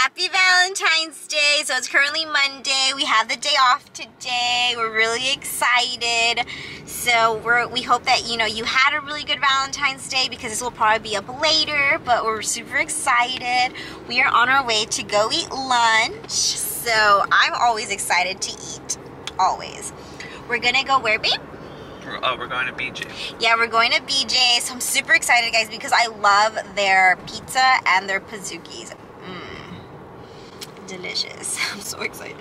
Happy Valentine's Day. So it's currently Monday. We have the day off today. We're really excited. So we hope that, you know, you had a really good Valentine's Day, because this will probably be up later, but we're super excited. We are on our way to go eat lunch. So I'm always excited to eat. Always. We're gonna go where, babe? Oh, we're going to BJ. Yeah, we're going to BJ. So I'm super excited, guys, because I love their pizza and their pizookies. Delicious. I'm so excited.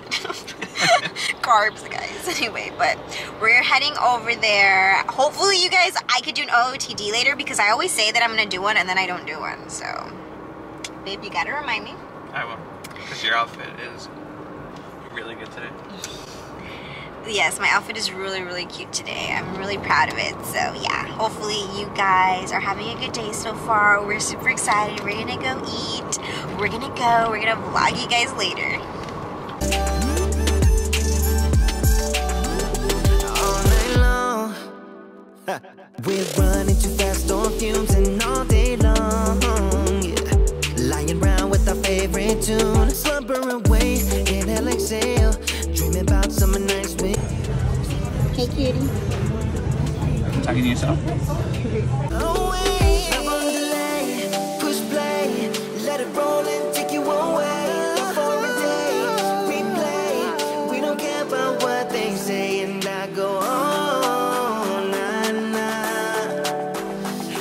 Carbs, guys. Anyway, but we're heading over there. Hopefully, you guys, I could do an OOTD later, because I always say that I'm going to do one and then I don't do one. So, babe, you got to remind me. I will. Because your outfit is really good today. Yes, my outfit is really, really cute today. I'm really proud of it. So, yeah, hopefully you guys are having a good day so far. We're super excited. We're going to go eat. We're going to go. We're going to vlog you guys later. All night long, we're running too fast on fumes and all day long, yeah. Lying around with our favorite tune, slumber away, inhale, exhale, dreaming about summer nights with. Hey, cutie. Talking to yourself? Away, never delay, push play, let it roll and take you away. For a day, replay, we don't care about what they say, and I go on,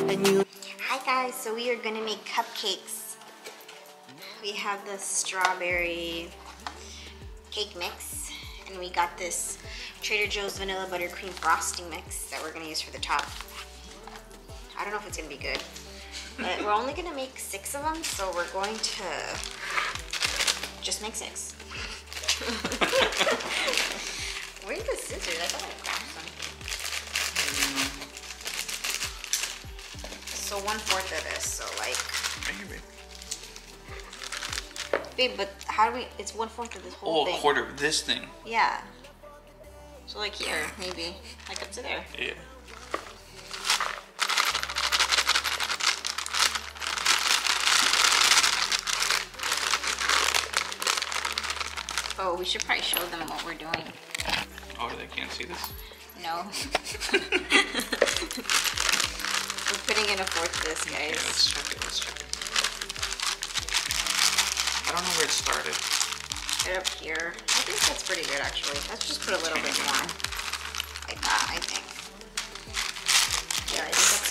and you. Hi, guys. So we are going to make cupcakes. We have the strawberry cake mix, and we got this Trader Joe's vanilla buttercream frosting mix that we're gonna use for the top. I don't know if it's gonna be good, but we're only gonna make 6 of them, so we're going to just make 6. Where's the scissors? I thought I grabbed some. So 1/4 of this, so like. Babe, but how do we? It's 1/4 of this whole thing. Oh, a quarter of this thing. Yeah. So like here, maybe. Like up to there. Yeah. Oh, we should probably show them what we're doing. Oh, they can't see this? No. We're putting in 1/4 of this, guys. Okay, let's check it. Let's check it. I don't know where it started. Right up here. I think that's pretty good, actually. Let's just put a little bit more. Like that, I think. Yeah, I think that's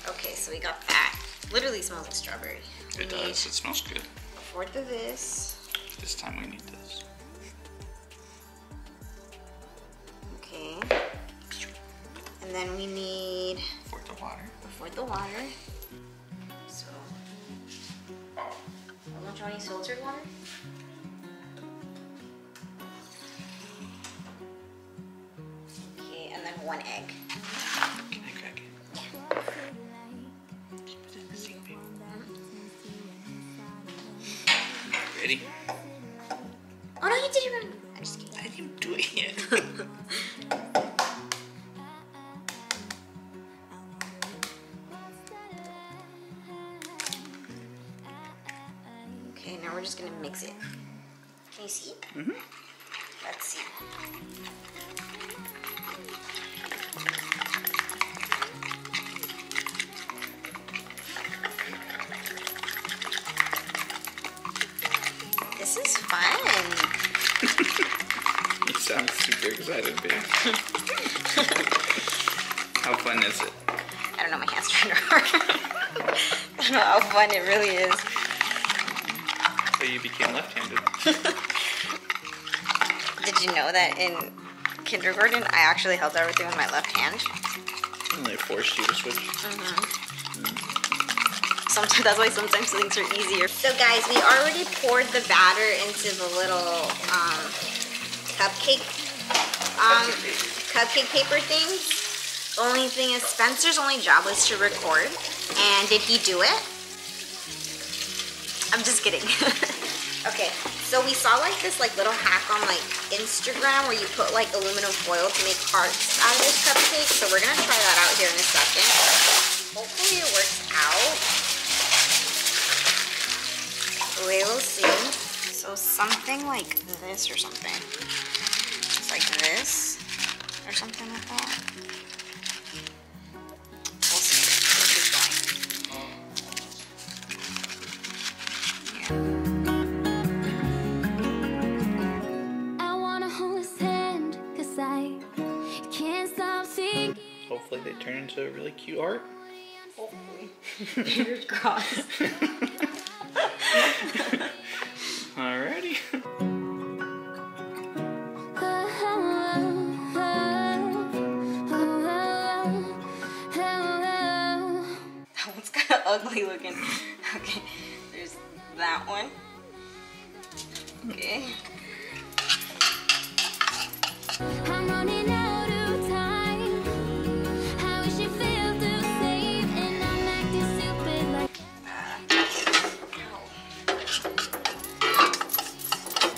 good. Okay, so we got that. Literally smells like strawberry. It does. It smells good. 1/4 of this. This time we need this. Okay. And then we need 1/4 of water. 1/4 of water. So, don't you want any filtered water? Okay, and then 1 egg. Egg. Just put it in the sink, baby. Ready? Oh no, you did it right. I'm just kidding. I didn't do it yet. Okay, now we're just gonna mix it. Can you see? Mm-hmm. Let's see. This is fun. You sound super excited, babe. How fun is it? I don't know, my hands trying to hurt. I don't know how fun it really is. So you became left-handed. Did you know that in kindergarten, I actually held everything with my left hand? And they forced you to switch. Sometimes, that's why sometimes things are easier. So guys, we already poured the batter into the little cupcake paper things. The only thing is Spencer's only job was to record. And did he do it? I'm just kidding. Okay, so we saw like this little hack on like Instagram where you put like aluminum foil to make hearts out of this cupcake. So we're gonna try that out here in a second. Hopefully it works out. something like this or something. It's like this or something like that. We'll see. We'll keep going. Yeah. I wanna hold his hand, 'cause I can't stop thinking. Hopefully they turn into a really cute heart. Hopefully. Fingers crossed. Alrighty. That one's kind of ugly looking. Okay, there's that one. Okay. I'm running out of time. How we should feel to save, and I'm acting stupid like.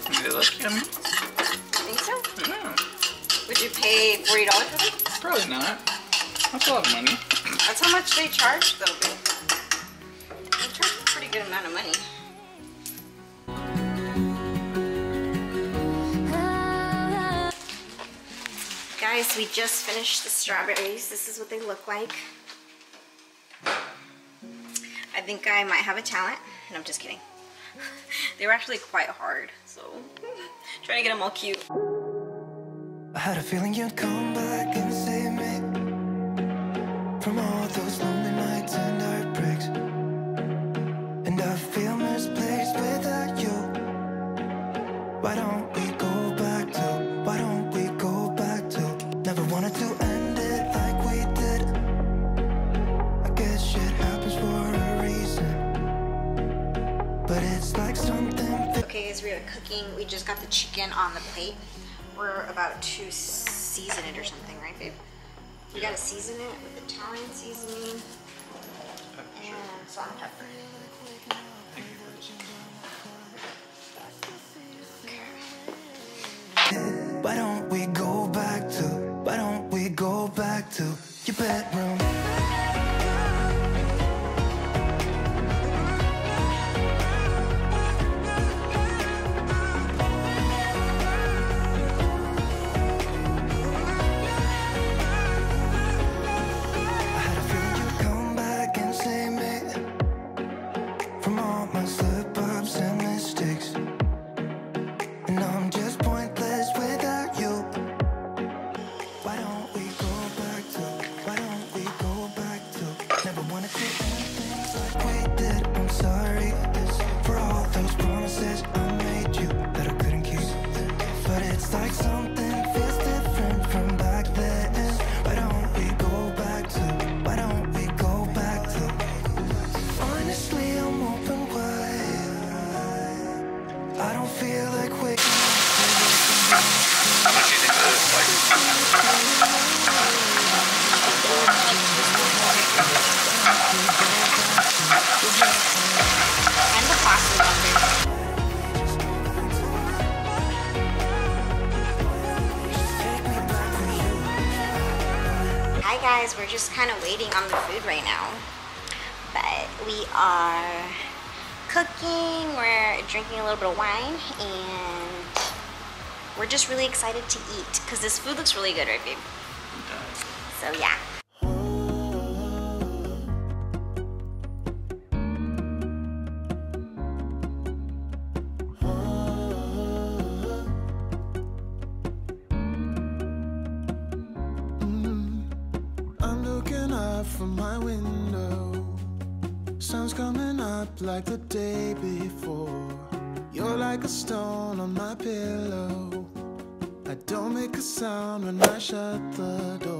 Do they look yummy? Think so? No, Would you pay $40 for them? probably not. That's a lot of money. That's how much they charge, though. They charge a pretty good amount of money. Guys, we just finished the strawberries. This is what they look like. I think I might have a talent. No, I'm just kidding. They were actually quite hard, so trying to get them all cute. I had a feeling you'd come back and save me from all those lonely nights and heartbreaks. And I feel misplaced without you. Why don't we go back to, why don't we go back to, never wanted to end it like we did. I guess shit happens for a reason, but it's like something. Okay, as we are cooking, we just got the chicken on the plate. We're about to season it or something, right, babe? We gotta season it with Italian seasoning and salt and pepper. Why don't we go back to, why don't we go back to your bedroom? I had a feeling you'd come back and save me from all my slip-ups and mistakes. And I'm just pointless without you. Why don't we go back to, why don't we go back to, never wanted to end things like we did. I'm sorry for all those promises I made you that I couldn't keep. But it's like something feels different from back then. Why don't we go back to, why don't we go back to, honestly I'm open wide. I don't feel like waking up. How much do you think that is? Like, And the pasta number. Hi guys, we're just kind of waiting on the food right now. But we are cooking, we're drinking a little bit of wine, and we're just really excited to eat because this food looks really good, right, babe? So yeah. I'm looking up from my window. Sun's coming up like the day before. You're like a stone on my pillow. I don't make a sound when I shut the door.